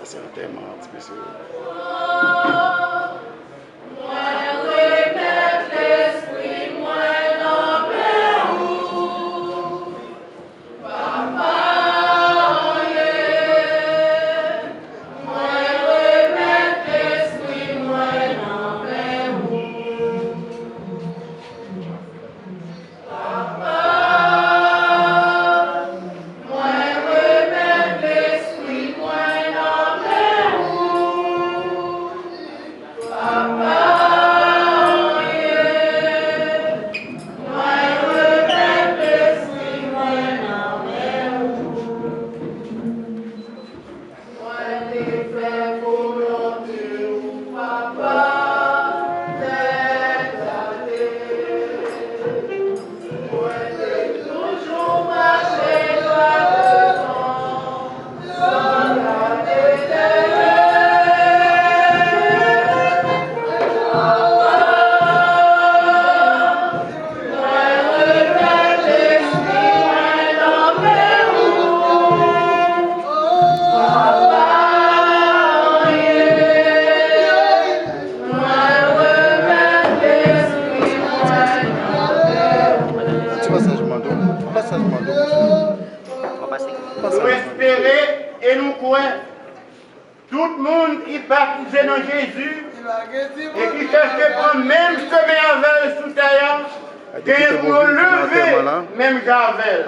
c'est Antèman, un petit peu sur. Nous espérons et nous croyons. Tout le monde qui baptisé dans Jésus et qui cherche de prendre même chemin avec sous terre, qui est pour lever même Javel.